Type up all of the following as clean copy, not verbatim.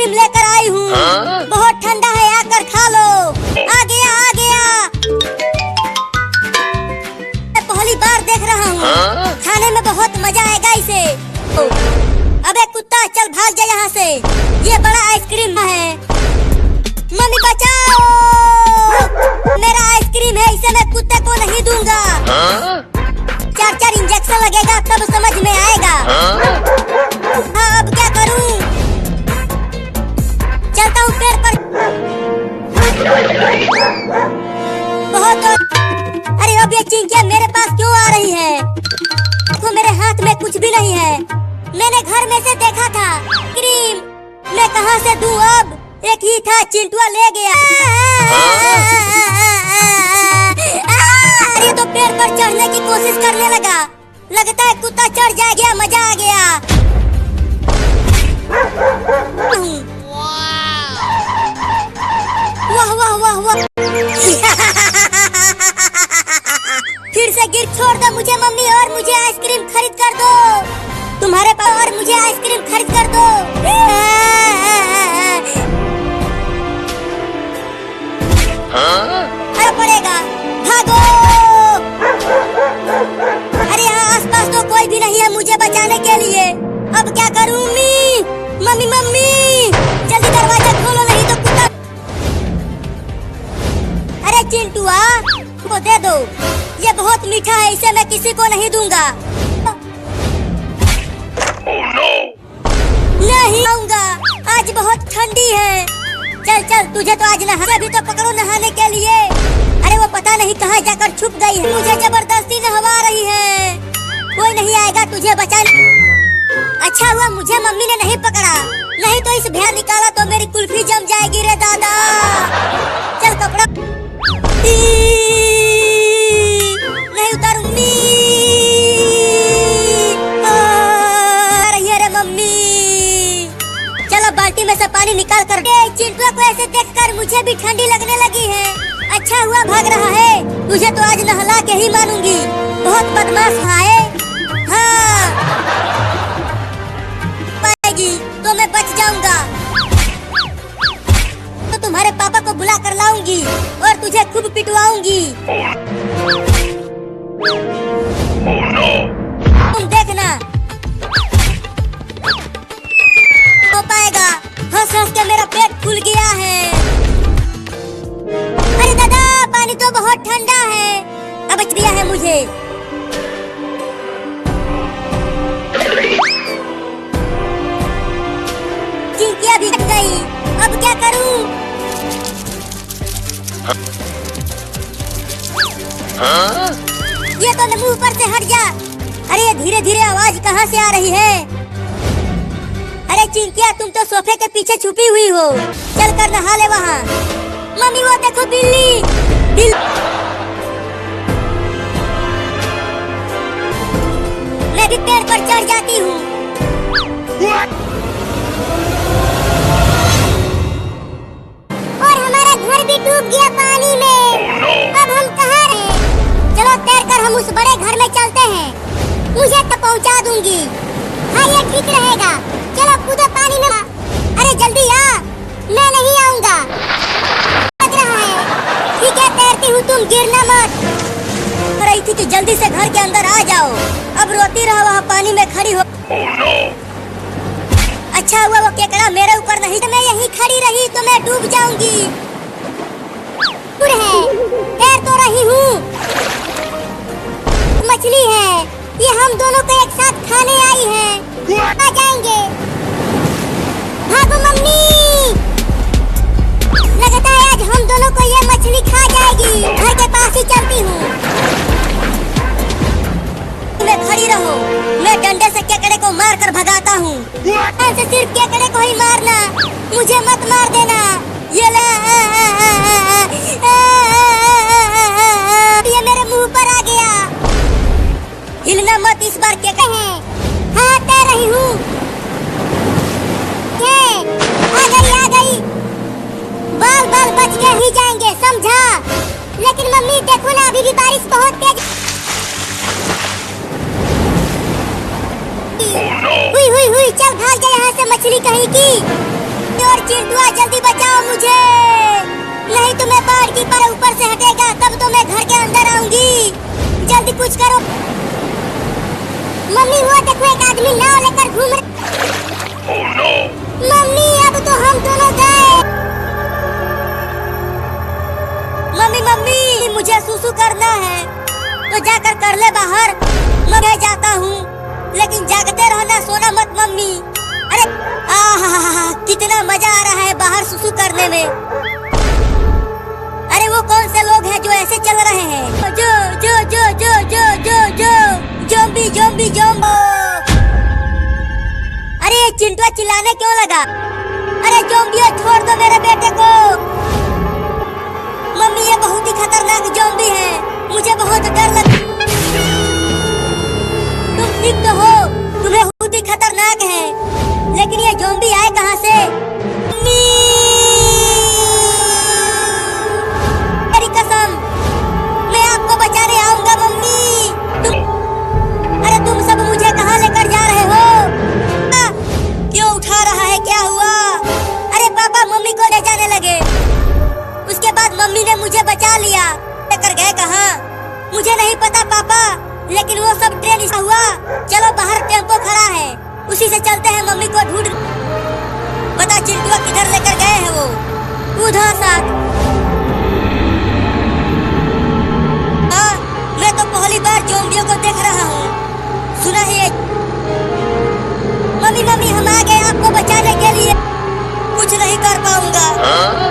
Ice cream लेकर आई हूँ। बहुत ठंडा है, आकर खा लो। आ गया आ गया। मैं पहली बार देख रहा हूँ, खाने में बहुत मजा आएगा इसे। अबे कुत्ता चल भाग जा यहाँ से, ये बड़ा आइसक्रीम है। मम्मी बचाओ, मेरा आइसक्रीम है, इसे मैं कुत्ते को नहीं दूंगा। 4 इंजेक्शन लगेगा तब समझ में आएगा। हाँ अब क्या करूं? चलता हूँ पेड़ पर। बहुत अरे अब ये चिंकिया मेरे पास क्यों आ रही है? तो मेरे हाथ में कुछ भी नहीं है। मैंने घर में से देखा था क्रीम, मैं कहाँ से दूं अब? एक ही था, चिंटुआ ले गया। अरे तो पेड़ पर चढ़ने की कोशिश करने लगा, लगता है कुत्ता चढ़ जाएगा। मजा आ गया। वाह वाह वाह वाह। फिर से गिर, छोड़ दो मुझे मम्मी और मुझे आइसक्रीम खरीद कर दो। तुम्हारे पास और मुझे आइसक्रीम खरीद कर दो। अरे पड़ेगा, भागो। अरे यहाँ आसपास तो कोई भी नहीं है मुझे बचाने के लिए। अब क्या करूँ? मम्मी मम्मी जल्दी दरवाजा खोलो, नहीं तो कुत्ता। अरे चिंटुआ को दे दो, ये बहुत मीठा है, इसे मैं किसी को नहीं दूंगा। Oh, no. नहीं आऊंगा, आज बहुत ठंडी है। चल चल, तुझे तो आज नहा, अभी तो पकड़ो नहाने के लिए। अरे वो पता नहीं कहाँ जाकर छुप गई है। मुझे जबरदस्ती नहवा रही है, कोई नहीं आएगा तुझे बचाने। अच्छा हुआ मुझे मम्मी ने नहीं पकड़ा, नहीं तो इस भैया निकाला तो मेरी कुल्फी जम जाएगी रे दादा। चल कपड़ा नहीं उतारूंगी। अरे मम्मी चलो बाल्टी में से पानी निकाल कर दे। चिंटुआ को ऐसे देखकर मुझे भी ठंडी लगने लगी है। अच्छा हुआ भाग रहा है, तुझे तो आज नहला के ही मानूंगी। बहुत बदमाश है। हाँ पाएगी तो मैं बच जाऊंगा, तो तुम्हारे पापा को बुला कर लाऊंगी और तुझे खूब पिटवाऊंगी। Oh, no. तुम देखना हो पाएगा। हंस हंस के मेरा पेट फूल गया है। अरे दादा पानी तो बहुत ठंडा है, अब बच गया है मुझे। चिंकिया भी बच गई, अब क्या करूं? ये तो मुंह पर से हट जा। अरे धीरे धीरे आवाज कहाँ से आ रही है? अरे चिंकिया तुम तो सोफे के पीछे छुपी हुई हो, चल कर नहा ले वहाँ। मम्मी वो देखो बिल्ली। मैं भी पेड़ पर चढ़ जाती हूँ। और हमारा घर भी डूब गया पानी में। अब हम कहाँ रहे? चलो तैरकर हम उस बड़े घर में चलते हैं, मुझे तो पहुँचा दूंगी। हाँ ये ठीक रहेगा। चलो कूदो पानी में। अरे जल्दी आ, मैं नहीं आऊंगा। लग रहा है। ठीक है तैरती हूँ, तुम गिरना मत। रही थी कि जल्दी से घर के अंदर आ जाओ, अब रोती रहो वहाँ पानी में खड़ी हो। Oh, no. अच्छा हुआ वो केकड़ा मेरे ऊपर नहीं, मैं यहीं खड़ी रही तो मैं डूब जाऊंगी। है तैर तो रही हूँ। मछली है, ये हम दोनों को एक साथ खाने आई है। आ जाएंगे। भागो मम्मी, लगता है आज हम दोनों को ये मछली खा जाएगी। घर के पास ही चलती हूँ। मैं खड़ी रहो, मैं डंडे से केकड़े को मार कर भगाता हूँ। ऐसे सिर्फ केकड़े को ही मारना, मुझे मत मार देना। ये ले, ये मेरे मुंह पर आ गया। हिलना मत इस बार केकड़े हैं। हाँ तैर रही हूँ। आ गई। बाल बाल बच के ही जाएंगे समझा। लेकिन मम्मी देखो ना, अभी भी बारिश बहुत तेज। हुई चल भाग जा यहाँ से मछली कहीं की। और चिंटुआ जल्दी बचाओ मुझे, नहीं तो मैं बाढ़ की पर ऊपर से हटेगा तब तो मैं घर के अंदर आऊंगी। जल्दी कुछ करो। मम्मी वो देखो एक आदमी नाव लेकर घूम रहा। Oh no! मम्मी अब तो हम दोनों गए। मम्मी मम्मी मुझे सुसु करना है तो जाकर कर ले बाहर। मैं जाता हूँ लेकिन जागते रहना, सोना मत मम्मी। अरे आहा कितना मजा आ रहा है बाहर सुसु करने में। अरे वो कौन से लोग हैं जो ऐसे चल रहे हैं? जो जो जो जो जो जो जो ज़ॉम्बी ज़ॉम्बी ज़ॉम्बो। अरे चिंटुआ चिल्लाने क्यों लगा? अरे ज़ॉम्बियों छोड़ दो मेरे बेटे को। मम्मी ये बहुत ही खतरनाक ज़ॉम्बी है, मुझे बहुत डर लगता। तुम ठीक तो हो? तुम्हें बहुत ही खतरनाक है, लेकिन ये ज़ॉम्बी आए कहाँ से? मेरी कसम मैं आपको बचाने आऊंगा मम्मी। अरे तुम सब मुझे कहाँ लेकर जा रहे हो? क्यों उठा रहा है, क्या हुआ? अरे पापा मम्मी को ले जाने लगे, उसके बाद मम्मी ने मुझे बचा लिया। लेकर गए कहाँ मुझे नहीं पता पापा, लेकिन वो सब ट्रेन हुआ। चलो बाहर टेम्पो खड़ा है, उसी से चलते हैं मम्मी को ढूंढ। पता चिंटुआ किधर लेकर गए हैं वो? उधर साथ। मैं तो पहली बार ज़ॉम्बियों को देख रहा हूँ। सुना है मम्मी मम्मी हम आ गए आपको बचाने के लिए। कुछ नहीं कर पाऊंगा।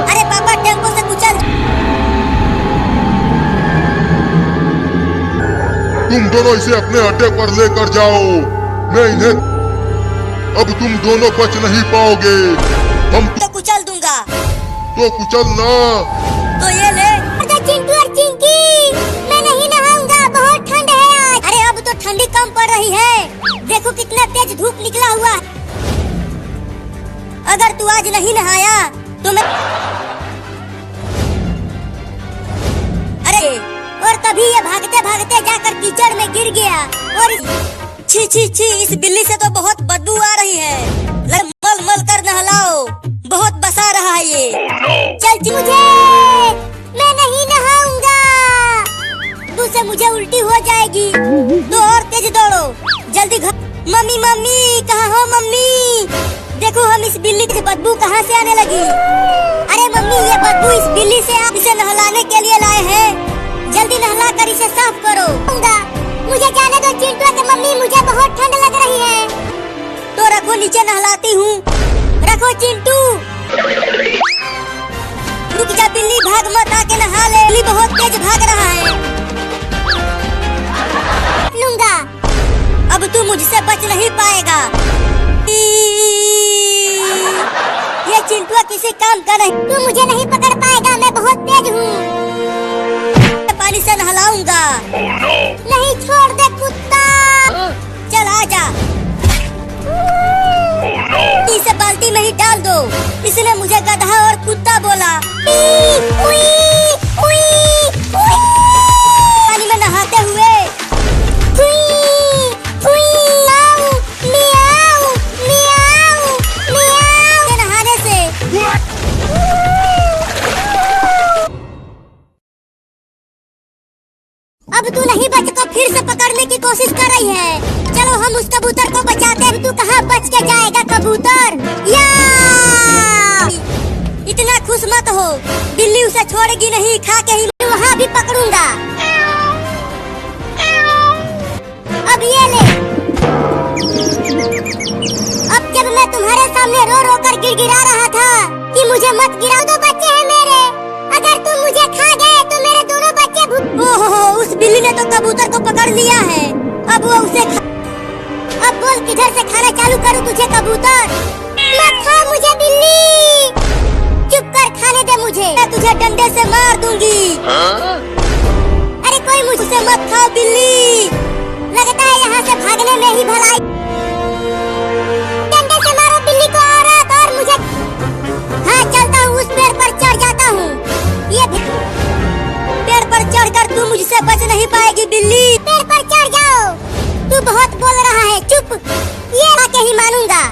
अरे पापा टेम्पो से कुचल। तुम दोनों इसे अपने अड्डे पर लेकर जाओ, मैं इन्हें अब तुम दोनों बच नहीं पाओगे। हम तो कुचल दूंगा। तो कुचल ना। तो ये ले। अरे चिंटू और चिंकी मैं नहीं नहाऊंगा, बहुत ठंड है आज। अरे अब तो ठंडी कम पड़ रही है, देखो कितना तेज धूप निकला हुआ। अगर तू आज नहीं नहाया तो मैं। अरे और तभी ये भागते भागते जाकर कीचड़ में गिर गया। और छी छी छी इस बिल्ली से तो बहुत बदबू आ रही है। मल मल कर नहलाओ, बहुत बसा रहा है ये। चल मुझे, मैं नहीं नहाऊंगा, दूसरे मुझे उल्टी हो जाएगी। तो और तेज दौड़ो, जल्दी घर। मम्मी मम्मी कहाँ हो मम्मी? देखो हम इस बिल्ली से बदबू कहाँ से आने लगी। अरे मम्मी ये बदबू इस बिल्ली से आप इसे नहलाने के लिए लाए हैं, जल्दी नहला कर इसे साफ करो। मुझे जाने दो चिंटू के मम्मी, मुझे बहुत ठंड लग रही है। तो रखो नीचे नहलाती हूँ। रखो चिंटू। रुक जा बिल्ली, भाग मत, आके नहा ले। बिल्ली बहुत तेज भाग रहा है। लूंगा। अब तू मुझसे बच नहीं पाएगा। ये चिंटू किसी काम का नहीं, तू मुझे नहीं पकड़ पाएगा, मैं बहुत तेज हूँ। पानी से नहलाऊंगा। Oh no! नहीं छोड़ दे कुत्ता। चल आजा। Oh no! इसे बाल्टी में ही डाल दो। इसने मुझे गधा और कुत्ता बोला। उई, उई, उई। पानी में नहाते हुए मियाऊ, मियाऊ, मियाऊ, मियाऊ। नहाने से अब तू नहीं बच तो फिर से पकड़ने की कोशिश कर रही है। चलो हम उस कबूतर को बचाते हैं। तू कहाँ बच के जाएगा कबूतर? या इतना खुश मत हो, बिल्ली उसे छोड़ेगी नहीं, खा के ही वहाँ भी पकड़ूंगा। अब ये ले। अब जब मैं तुम्हारे सामने रो रो कर गिड़गिड़ा रहा था कि मुझे मत गिराओ, दो बच्चे हैं मेरे, अगर तुम मुझे खा गए तो मेरे दोनों बच्चे ओहो उस बिल्ली ने तो कबूतर को पकड़ लिया है। अब वो उसे अब बोल किधर से खाना चालू करूं तुझे कबूतर? मत खा मुझे बिल्ली, चुप कर, खाने दे मुझे, मैं तुझे डंडे से मार दूंगी। अरे कोई मुझसे मत खाओ बिल्ली, लगता है यहाँ से भागने में ही भलाई। डंडे से मारो बिल्ली को और मुझे। हाँ चलता हूँ, उस पेड़ पर चढ़ जाता हूँ। ये पेड़ पर चढ़कर तू मुझसे बच नहीं पाएगी बिल्ली। पेड़ पर चढ़ जाओ, तू बहुत बोल रहा है, चुप, ये आके ही मानूंगा।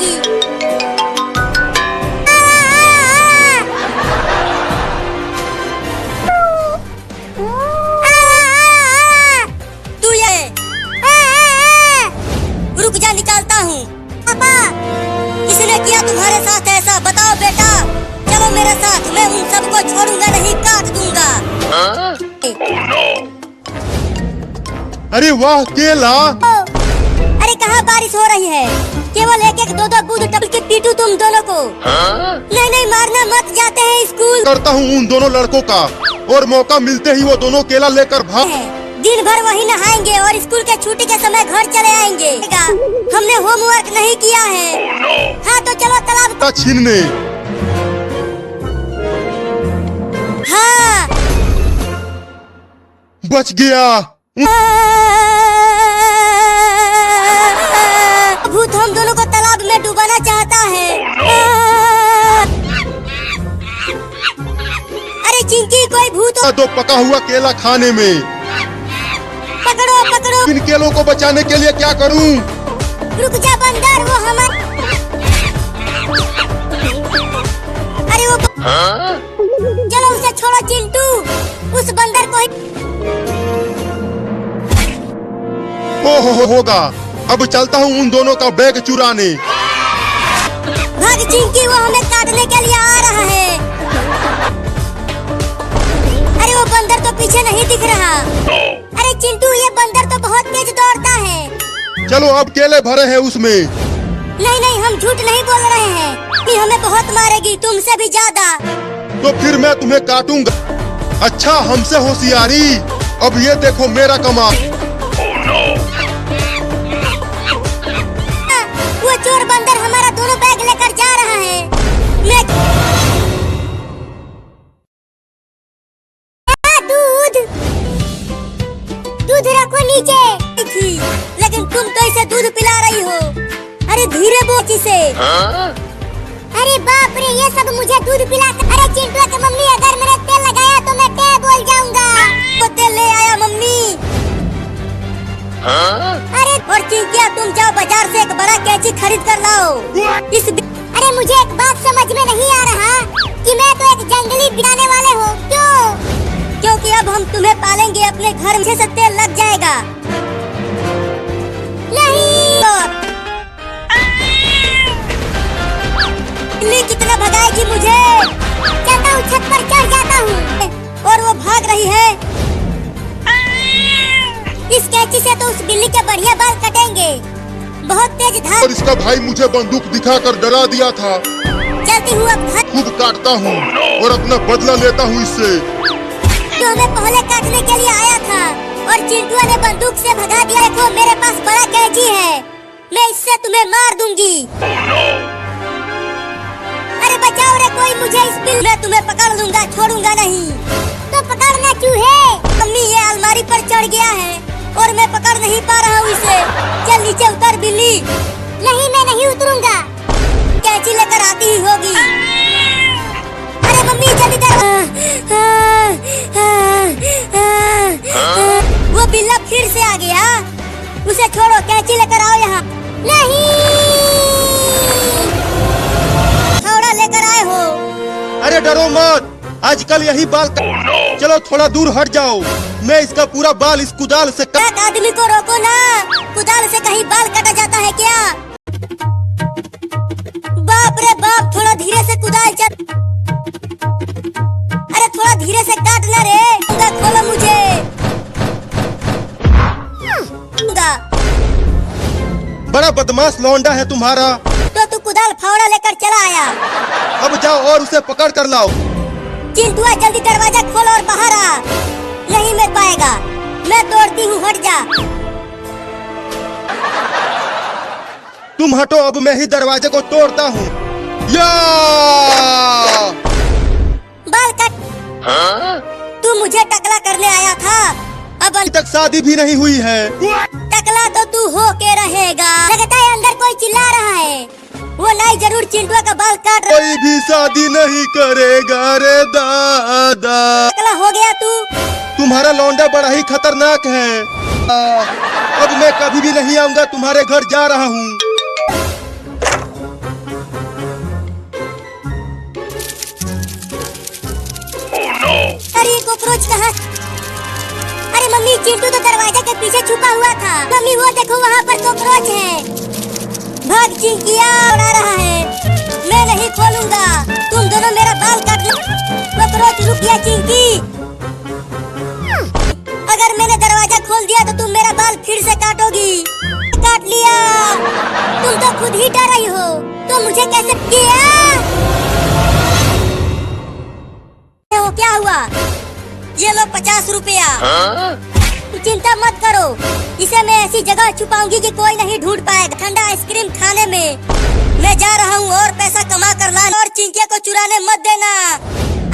जाएगी। तू ये रुक जा, निकालता हूँ। पापा, किसने किया तुम्हारे साथ ऐसा? बताओ बेटा। चलो मेरे साथ, मैं उन सबको छोड़ूंगा नहीं, काट दूंगा। अरे वाह केला। अरे कहाँ बारिश हो रही है? केवल एक एक दो दो बूंद टपक के पीटू तुम दोनों को। नहीं नहीं, मारना मत, जाते हैं स्कूल। करता हूँ उन दोनों लड़कों का, और मौका मिलते ही वो दोनों केला लेकर भाग। दिन भर वही नहाएंगे और स्कूल के छुट्टी के समय घर चले आएंगे। हमने होमवर्क नहीं किया है। हाँ तो चलो तालाब का छीनने। हाँ बच गया। भूत हम दोनों को तालाब में डुबाना चाहता है। अरे चिंकी, कोई भूत हो। दो पका हुआ केला खाने में। पकड़ो पकड़ो। इन केलों को बचाने के लिए क्या करूं? रुक जा बंदर, वो हमारे। अरे वो चलो उसे छोड़ो चिंटू, उस बंदर को ही। ओहो होगा। अब चलता हूँ उन दोनों का बैग चुराने। भाग चिंकी, वो हमें काटने के लिए आ रहा है। अरे वो बंदर तो पीछे नहीं दिख रहा। अरे चिंटू, ये बंदर तो बहुत तेज दौड़ता है। चलो अब केले भरे हैं उसमें। नहीं नहीं, हम झूठ नहीं बोल रहे हैं कि हमें बहुत मारेगी, तुमसे भी ज्यादा। तो फिर मैं तुम्हें काटूंगा। अच्छा, हमसे होशियारी। अब ये देखो मेरा कमाल। वो चोर बंदर हमारा दोनों बैग लेकर जा रहा है। मैं दूध दूध रखो नीचे। लेकिन तुम तो इसे दूध पिला रही हो। अरे धीरे बोल इसे। अरे बाप रे, ये सब मुझे दूध पिला। अरे चिंटू की मम्मी, अगर मैंने तेल लगाया तो मैं टे बोल जाऊंगा। वो तेल ले आया मम्मी। अरे और चिंकिया, तुम जाओ बाजार से एक बड़ा कैंची खरीद कर लाओ। अरे मुझे एक बात समझ में नहीं आ रहा कि मैं तो एक जंगली बिराने वाले हो। क्यों? क्योंकि अब हम तुम्हें पालेंगे अपने घर में, से तेल लग जाएगा। नहीं बिल्ली कितना भगाएगी मुझे। चलता हूँ, छत पर चढ़ जाता हूँ। और वो भाग रही है। इस कैंची से तो उस बिल्ली के बढ़िया बाल कटेंगे। बहुत तेज धार। और इसका भाई मुझे बंदूक दिखाकर डरा दिया था। चलती हूँ अब घर। खूब काटता हूँ और अपना बदला लेता हूँ इससे। जो हमें पहले काटने के लिए आया था और चिंटू ने बंदूक से भगा दिया। देखो मेरे पास बड़ा कैंची है, मैं इससे तुम्हें मार दूंगी। अरे बचाओ रे कोई मुझे, इस बिल में तुम्हें पकड़ लूंगा, छोड़ूंगा नहीं। तो पकड़ना चूहे। मम्मी, ये अलमारी पर चढ़ गया है और मैं पकड़ नहीं पा रहा हूँ इसे। चल नीचे उतर बिल्ली। नहीं, मैं नहीं उतरूंगा। कैंची लेकर आती ही होगी। अरे मम्मी जल्दी कर। वो बिल्ला फिर से आ गया। उसे छोड़ो, कैंची लेकर आओ यहाँ। नहीं, थोड़ा लेकर आए हो। अरे डरो मत, आजकल यही बाल चलो थोड़ा दूर हट जाओ, मैं इसका पूरा बाल इस कुदाल से एक आदमी को रोको ना, कुदाल से कहीं बाल काटा जाता है क्या? बाप रे बाप, थोड़ा धीरे से कुदाल चल। अरे थोड़ा धीरे से काट ना रे। खोलो मुझे। बड़ा बदमाश लौंडा है तुम्हारा। तो तू कुदाल फावड़ा लेकर चला आया। अब जाओ और उसे पकड़ कर लाओ। चिंटुआ जल्दी दरवाजा खोल और बाहर आ। नहीं मिल पाएगा, मैं तोड़ती हूँ, हट जा। तुम हटो, अब मैं ही दरवाजे को तोड़ता हूँ। या बाल कट। तू मुझे टकला करने आया था। अब अभी तक शादी भी नहीं हुई है। टकला तो तू हो के रहेगा। लगता है अंदर कोई चिल्ला रहा है। वो नहीं, जरूर चिंटुआ का बाल काट रहा। कोई भी शादी नहीं करेगा रे दादा। टकला हो गया तू। तुम्हारा लौंडा बड़ा ही खतरनाक है। अब मैं कभी भी नहीं आऊंगा तुम्हारे घर, जा रहा हूँ। कॉकरोच कहाँ? अरे मम्मी, चिंटू तो दरवाजे के पीछे छुपा हुआ था। मम्मी वो देखो, वहाँ पर कॉकरोच है। भाग चिंकिया, उड़ा रहा है। मैं नहीं खोलूंगा, तुम दोनों मेरा बाल काट लो। कॉकरोच रुक गया चिंकी। अगर मैंने दरवाजा खोल दिया तो तुम मेरा बाल फिर से काटोगी। काट लिया। तुम तो खुद ही डर रही हो, तो मुझे कैसे किया? क्या हुआ? ये लो 50 रुपया। चिंता मत करो, इसे मैं ऐसी जगह छुपाऊंगी कि कोई नहीं ढूंढ पाएगा। ठंडा आइसक्रीम खाने में मैं जा रहा हूँ और पैसा कमा कर लाना, और चिंकिया को चुराने मत देना।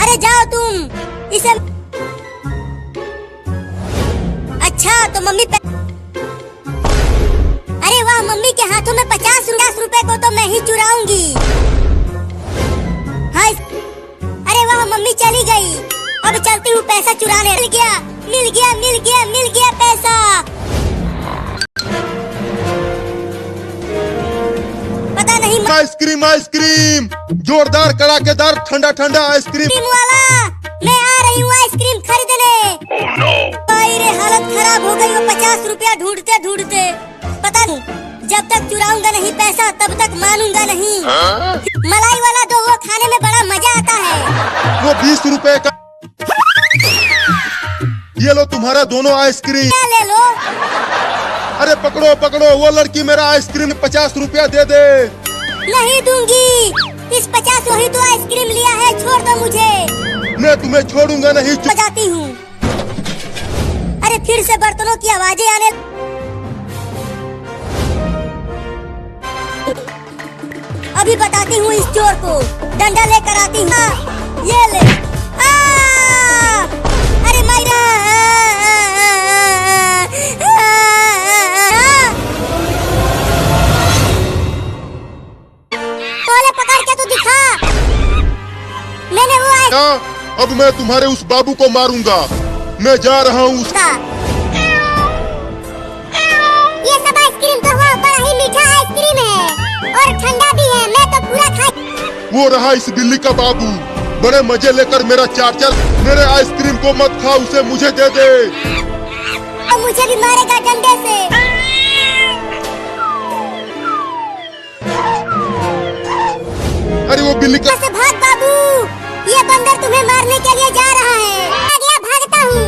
अरे जाओ तुम। इसे अच्छा तो मम्मी अरे वाह, मम्मी के हाथों में 50 रुपए को तो मैं ही चुराऊंगी। हाँ, अरे वाह, मम्मी चली गई। अब चलती हूँ पैसा चुराने। मिल गया, मिल गया, मिल गया, मिल गया पैसा। पता नहीं आइसक्रीम आइसक्रीम, जोरदार कड़ाकेदार ठंडा ठंडा आइसक्रीम वाला, मैं आ रही हूँ आइसक्रीम खरीदने। मेरी हालत खराब हो गई। वो 50 रुपया ढूंढते ढूंढते, पता नहीं जब तक चुराऊंगा नहीं पैसा तब तक मानूंगा नहीं। मलाई वाला दो, वो खाने में बड़ा मजा आता है। वो 20 रुपए का। ये लो तुम्हारा दोनों आइसक्रीम। क्या ले लो? अरे पकड़ो पकड़ो, वो लड़की मेरा आइसक्रीम 50 रुपया दे दे। नहीं दूंगी। इस 50 वही तो आइसक्रीम लिया है, छोड़ दो मुझे। मैं तुम्हें छोड़ूंगा नहीं। जाती हूँ। अरे फिर से बर्तनों की आवाजें आने। अभी बताती हूँ इस चोर को, डंडा लेकर आती हूँ। ये ले। अरे मायरा, तोले पकड़ के तो दिखा। मैंने वो क्या? अब मैं तुम्हारे उस बाबू को मारूंगा। मैं जा रहा हूँ। ये सब आइसक्रीम तो हुआ, बड़ा ही मीठा आइसक्रीम है और ठंडा भी है। मैं तो पूरा खा। वो रहा इस बिल्ली का बाबू, बड़े मजे लेकर मेरा चार्जर। मेरे आइसक्रीम को मत खा, उसे मुझे दे दे। तो मुझे भी मारेगा डंडे से। अरे वो बिल्ली का। से भाग बाबू, ये बंदर तुम्हें मारने के लिए जा रहा है। भागता हूँ।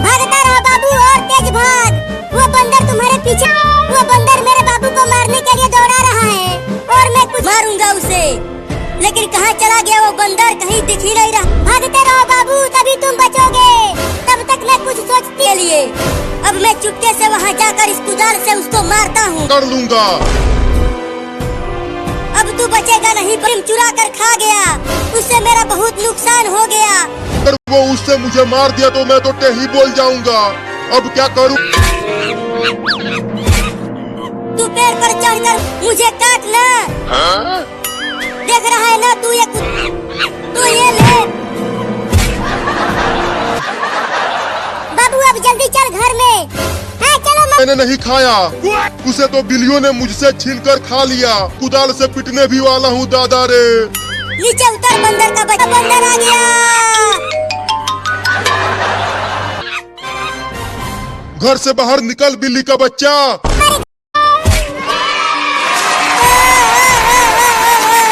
भागता रहो बाबू, और तेज भाग। वो बंदर तुम्हारे पीछे। वो बंदर मेरे बाबू को मारने के लिए दौड़ा रहा है और मैं कुछ मारूंगा उसे। लेकिन कहाँ चला गया वो बंदर? कहीं दिख ही नहीं रहा। भागते रहो बाबू, तभी तुम बचोगे। तब तक मैं कुछ सोचती के लिए। अब मैं चुपके से वहाँ जाकर इस कुदाल से उसको मारता हूँ। कर लूंगा। अब तू बचेगा नहीं। प्रेम चुरा कर खा गया, उससे मेरा बहुत नुकसान हो गया। अगर वो उससे मुझे मार दिया तो मैं तो टेही बोल जाऊंगा। अब क्या करूं? तू पेड़ पर चढ़कर मुझे काटना। देख रहा है ना तू? ये ले बाबू, अब जल्दी चल घर में। हाँ चलो। मैंने नहीं खाया, उसे तो बिल्लियों ने मुझसे छीनकर खा लिया। कुदाल से पिटने भी वाला हूँ दादा रे। नीचे उतर, बंदर का बच्चा। बंदर आ गया। घर से बाहर निकल बिल्ली का बच्चा।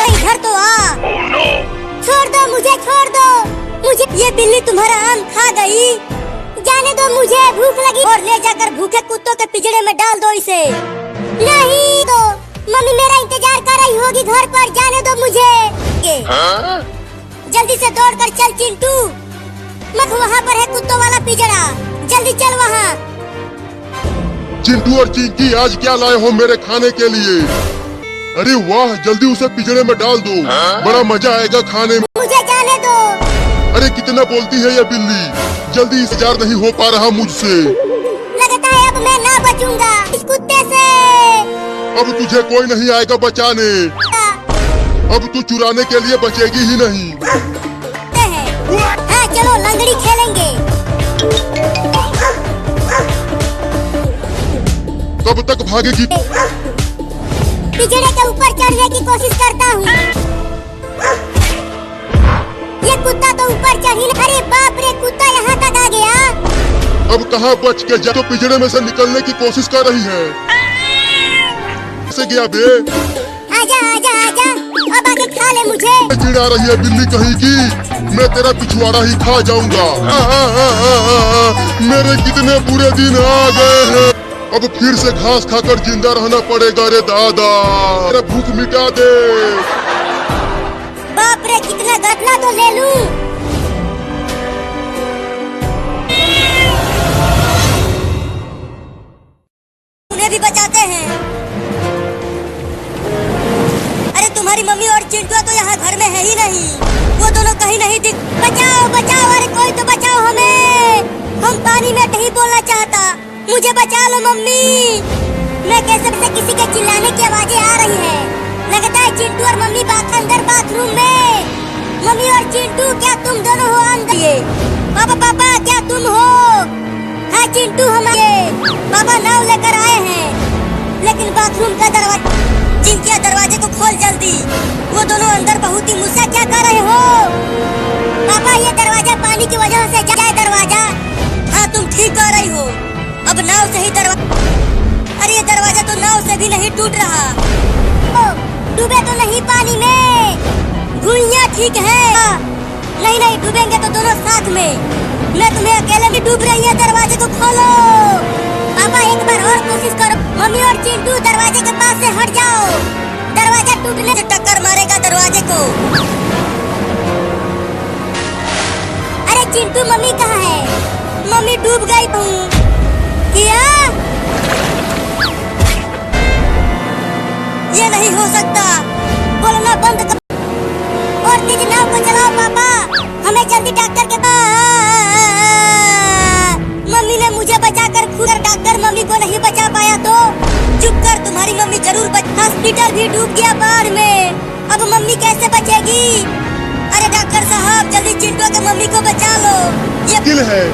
इधर तो आ। छोड़ दो मुझे, छोड़ दो मुझे। ये बिल्ली तुम्हारा आम खा गई। जाने दो मुझे, भूख लगी। और ले जाकर भूखे कुत्तों के पिंजरे में डाल दो इसे। नहीं तो मम्मी मेरा इंतजार कर रही होगी घर पर। जाने दो मुझे। जल्दी से दौड़ कर चल चिंटू। मत, वहाँ पर है कुत्तों वाला पिंजरा। जल्दी चल वहाँ। चिंटू और चिंकी, आज क्या लाए हो मेरे खाने के लिए? अरे वाह, जल्दी उसे पिंजरे में डाल दो। बड़ा मजा आएगा खाने में। मुझे जाने दो। अरे कितना बोलती है ये बिल्ली। जल्दी इंतजार नहीं हो पा रहा मुझसे। लगता है अब मैं ना बचूंगा इस कुत्ते से। अब तुझे कोई नहीं आएगा बचाने। अब तू चुराने के लिए बचेगी ही नहीं। हाँ चलो लंगड़ी खेलेंगे। कब तक भागेगी? पिंजरे के ऊपर चढ़ने की कोशिश करता हूँ। अब कहाँ बच के जा, तो पिंजरे में से निकलने की कोशिश कर रही है। कैसे गया बे? आजा आजा आजा, अब आके खा ले मुझे। चिढ़ा रही है बिल्ली कहीं की, मैं तेरा पिछवाड़ा ही खा जाऊंगा। मेरे कितने बुरे दिन आ गए हैं, अब फिर से घास खाकर जिंदा रहना पड़ेगा रे दादा। मेरा भूख मिटा दे। बाप रे, कितना गटना तो ले लूं। उन्हें भी बचाते हैं। अरे तुम्हारी मम्मी और चिंटू तो यहाँ घर में है ही नहीं, वो दोनों कहीं नहीं दिख। बचाओ बचाओ, अरे कोई तो बचाओ हमें, हम पानी में नहीं बोलना चाहता, मुझे बचा लो मम्मी। मैं कैसे से किसी के चिल्लाने की आवाजें आ रही है, लगता है चिंटू और मम्मी अंदर बाथरूम में। मम्मी और चिंटू, क्या तुम दोनों हो अंदर? ये पापा पापा, क्या तुम हो? हाँ चिंटू, हम पापा नाव लेकर आए हैं, लेकिन बाथरूम का दरवाजा, जिनके दरवाजे को खोल जल्दी। वो दोनों अंदर बहुत ही मुझसे क्या कर रहे हो? पापा ये दरवाजा पानी की वजह से जाए दरवाजा। हाँ तुम ठीक कह रही हो, अब नाव से ही दरवाजा। अरे ये दरवाजा तो नाव से भी नहीं टूट रहा। डूबे तो नहीं पानी में, गुड़िया ठीक है। नहीं नहीं, डूबेंगे तो दोनों साथ में। मैं तुम्हें अकेले भी डूब रही है, दरवाजे को खोलो। पापा एक बार और कोशिश करो। मम्मी और चिंटू दरवाजे के पास से हट जाओ, दरवाजा टूटने से टक्कर मारेगा दरवाजे को। अरे चिंटू, मम्मी कहाँ है? मम्मी डूब गई हूँ। क्या? ये नहीं हो सकता, बोलना बंद कर और तेज नाव को चलाओ पापा, हमें जल्दी डॉक्टर के पास। मम्मी ने मुझे बचाकर खुद, डॉक्टर मम्मी को नहीं बचा पाया तो चुप कर, तुम्हारी मम्मी जरूर हॉस्पिटल भी डूब गया बाढ़ में, अब मम्मी कैसे बचेगी? अरे डॉक्टर साहब, जल्दी चिंटू के मम्मी को बचा लो। ये किल है,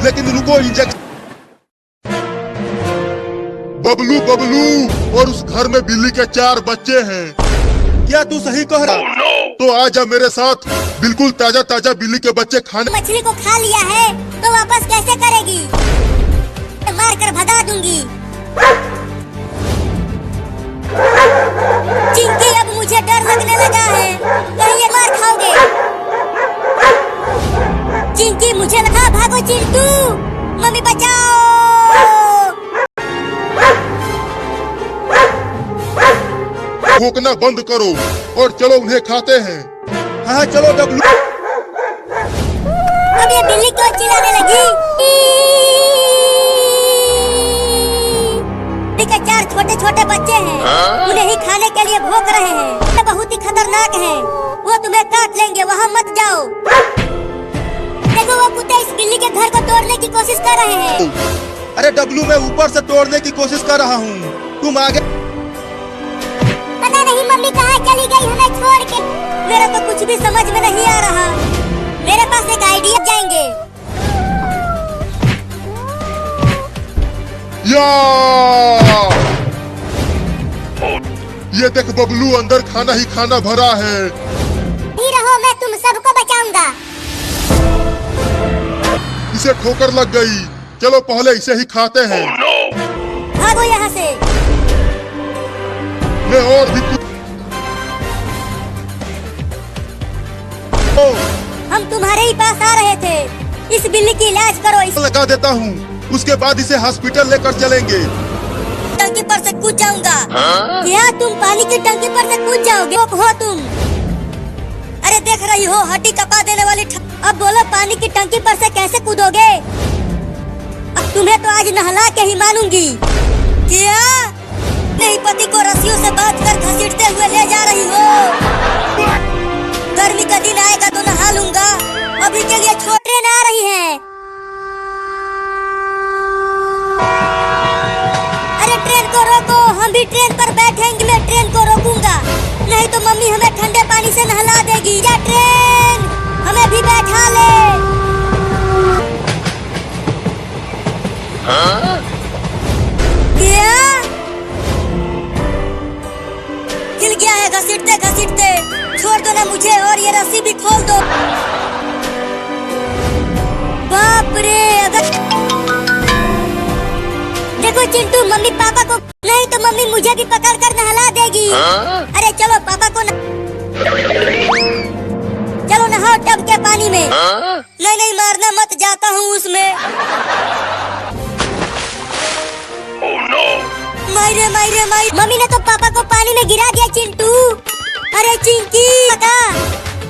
लेकिन रुको, इंजेक्शन। बबलू बबलू, और उस घर में बिल्ली के 4 बच्चे हैं। क्या तू सही कह रहा? तो आजा मेरे साथ, बिल्कुल ताजा ताजा बिल्ली के बच्चे खाने। मछली को खा लिया है तो वापस कैसे करेगी? मार कर भगा दूंगी। चिंकी, अब मुझे डर लगने लगा है, कहीं ये मार खाओगे। चिंकी मुझे लगा, भागो चिंटू, मम्मी बचाओ। भौंकना बंद करो और चलो उन्हें खाते हैं। हाँ चलो डब्लू। अब ये बिल्ली क्यों चिल्लाने लगी? के 4 छोटे छोटे बच्चे हैं, उन्हें ही खाने के लिए भौंक रहे हैं। ये बहुत ही खतरनाक है, वो तुम्हें काट लेंगे, वहाँ मत जाओ। देखो वो कुत्ते इस बिल्ली के घर को तोड़ने की कोशिश कर रहे हैं। अरे डब्लू, मैं ऊपर से तोड़ने की कोशिश कर रहा हूँ, तुम आगे। पता नहीं मम्मी कहाँ चली गई हमें छोड़ के। मेरा तो कुछ भी समझ में नहीं आ रहा। मेरे पास एक आइडिया, जाएंगे। या! ये देख बबलू, अंदर खाना ही खाना भरा है। नहीं रहो, मैं तुम सबको बचाऊंगा। इसे ठोकर लग गई, चलो पहले इसे ही खाते हैं। भागो यहाँ से। मैं और भी हम तुम्हारे ही पास आ रहे थे, इस बिल्ली की इलाज करो। इस लगा देता हूँ, उसके बाद इसे हॉस्पिटल लेकर चलेंगे। टंकी पर से कूद जाऊंगा। क्या तुम पानी की टंकी पर से कूद जाओगे? हो तुम? अरे देख रही हो, हड्डी कपा देने वाली। अब बोलो, पानी की टंकी पर से कैसे कूदोगे? अब तुम्हें तो आज नहला के ही मानूंगी। क्या नहीं, पति को रस्सियों से बांध कर घसीटते हुए ले जा रही हो? गर्मी का दिन आएगा तो नहा लूंगा, अभी के लिए ट्रेन आ रही है। अरे ट्रेन को रोको, हम भी ट्रेन पर बैठेंगे। मैं ट्रेन को रोकूंगा, नहीं तो मम्मी हमें ठंडे पानी से नहला देगी। या ट्रेन हमें भी बैठा ले। क्या हिल गया है? घसीटते घसीटते छोड़ दो ना मुझे, और ये रस्सी भी खोल दो। बाप रे, अगर देखो चिंटू, मम्मी पापा को नहीं तो मम्मी मुझे भी पकड़ कर नहला देगी। अरे चलो पापा को चलो नहाओ टब के पानी में। नहीं नहीं मारना मत, जाता हूँ उसमें। मारे मारे मारे, मम्मी ने तो पापा को पानी में गिरा दिया चिंटू। अरे चिंकी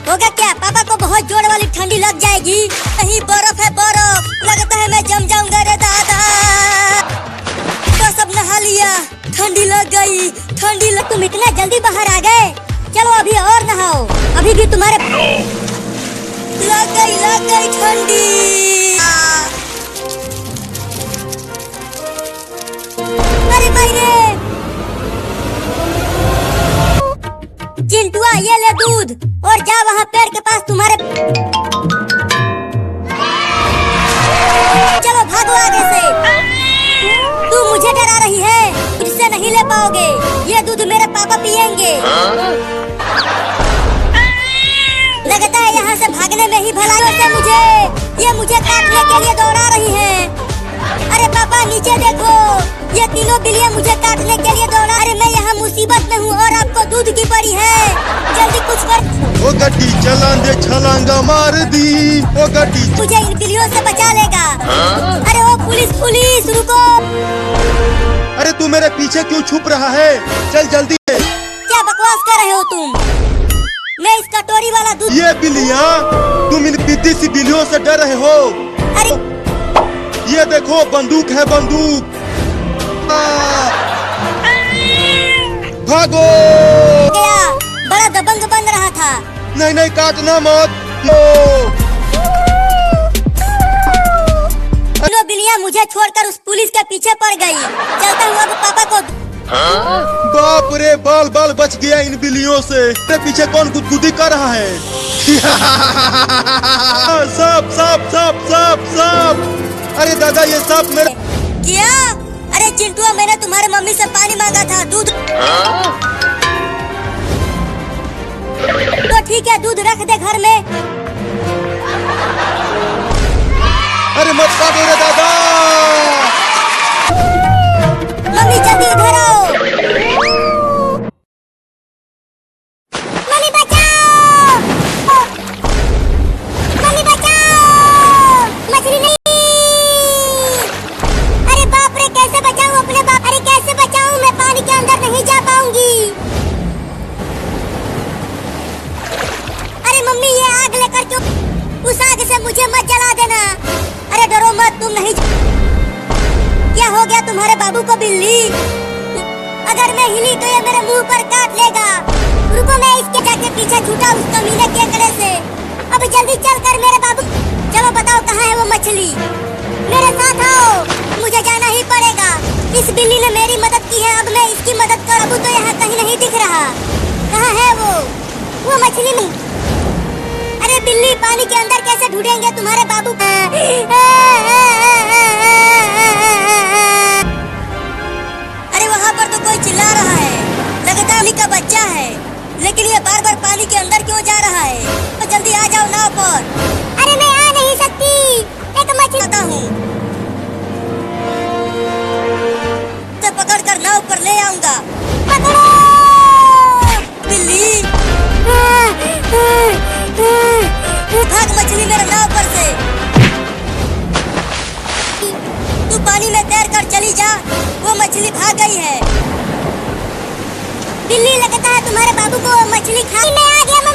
होगा क्या? पापा को बहुत जोर वाली ठंडी लग जाएगी। कहीं बर्फ है बर्फ, लगता है मैं जम जाऊंगा रे दादा। बस अब नहा लिया, ठंडी लग गई, ठंडी लग। तुम इतना जल्दी बाहर आ गए, चलो अभी और नहाओ, अभी भी तुम्हारे लग गई ठंडी। अरे भाई रे चिंटुआ, ये ले दूध और जा वहाँ पेड़ के पास तुम्हारे। चलो भागो आगे से। तू मुझे डरा रही है, मुझसे नहीं ले पाओगे। ये दूध मेरे पापा पियेंगे। लगता है यहाँ से भागने में ही भलाई से मुझे काटने के लिए दौड़ा रही है। अरे पापा नीचे देखो, ये तीनों बिल्लियाँ मुझे काटने के लिए दौड़ा। अरे मैं यहाँ मुसीबत में हूँ और आपको दूध की पड़ी है, जल्दी कुछ कर। ओ गड्डी चलान दे, छलांगा मार दी। ओ गड्डी मुझे इन बिल्लियों से बचा लेगा। अरे ओ पुलिस पुलिस रुको। अरे तू मेरे पीछे क्यों छुप रहा है? चल जल्दी। क्या बकवास कर रहे हो तुम? मैं इस कटोरी वाला दूध। ये बिल्लियाँ, तुम इन पिद्दी सी बिल्लियों से डर रहे हो? अरे ये देखो बंदूक है, बंदूक। भागो। गया, बड़ा दबंग बन रहा था। नहीं नहीं काटना मत। दोनों बिल्लियाँ मुझे छोड़कर उस पुलिस के पीछे पड़ गई। चलता हूँ अब पापा को। बाप रे, बाल बाल बच गया इन बिल्लियों से। तेरे पीछे कौन गुदगुदी कर रहा है? सांप सांप सांप सांप सांप। अरे दादा ये सांप मेरे। क्या? अरे चिंटुआ, मैंने तुम्हारे मम्मी से पानी मांगा था, दूध। तो ठीक है, दूध रख दे घर में। अरे मत काटो रे दादा। मम्मी जल्दी इधर आओ। मम्मी बचाओ, मम्मी बचाओ, मछली नहीं। अरे बाप रे, कैसे बचाऊं अपने बाप? अरे कैसे बचाऊं? मैं पानी के अंदर नहीं जा पाऊंगी। अरे मम्मी ये आग लेकर क्यों? उस आग से मुझे मत जला देना। अरे डरो मत, तुम नहीं। क्या हो गया तुम्हारे बाबू को बिल्ली? अगर मैं हिली तो ये मेरे मुंह पर काट लेगा। रुको, मैं इसके जाके पीछे छूटा उस कमीने के केकड़े से। अब जल्दी चल कर मेरे बाबू। चलो बताओ कहाँ है वो मछली? मेरे साथ आओ, मुझे जाना ही पड़ेगा। इस बिल्ली ने मेरी मदद की है, अब मैं इसकी मदद कर। बाबू तो यहाँ कहीं नहीं दिख रहा। कहाँ है वो मछली नहीं? अरे बिल्ली, पानी के अंदर कैसे ढूंढेंगे तुम्हारे बाबू? अरे वहाँ पर तो कोई चिल्ला रहा है, लगता है का बच्चा है। लेकिन ये बार बार पानी के अंदर क्यों जा रहा है? तो जल्दी आ जाओ नाव पर। अरे मैं आ नहीं सकती, एक मछली आता हूँ। तो पकड़ कर नाव पर ले आऊंगा। पकड़ो बिल्ली। भाग मछली मेरे नाव पर से। तू पानी में तैर कर चली जा, वो मछली भाग गई है। बिल्ली, लगता है तुम्हारे बाबू को मछली खा। मैं आ गया।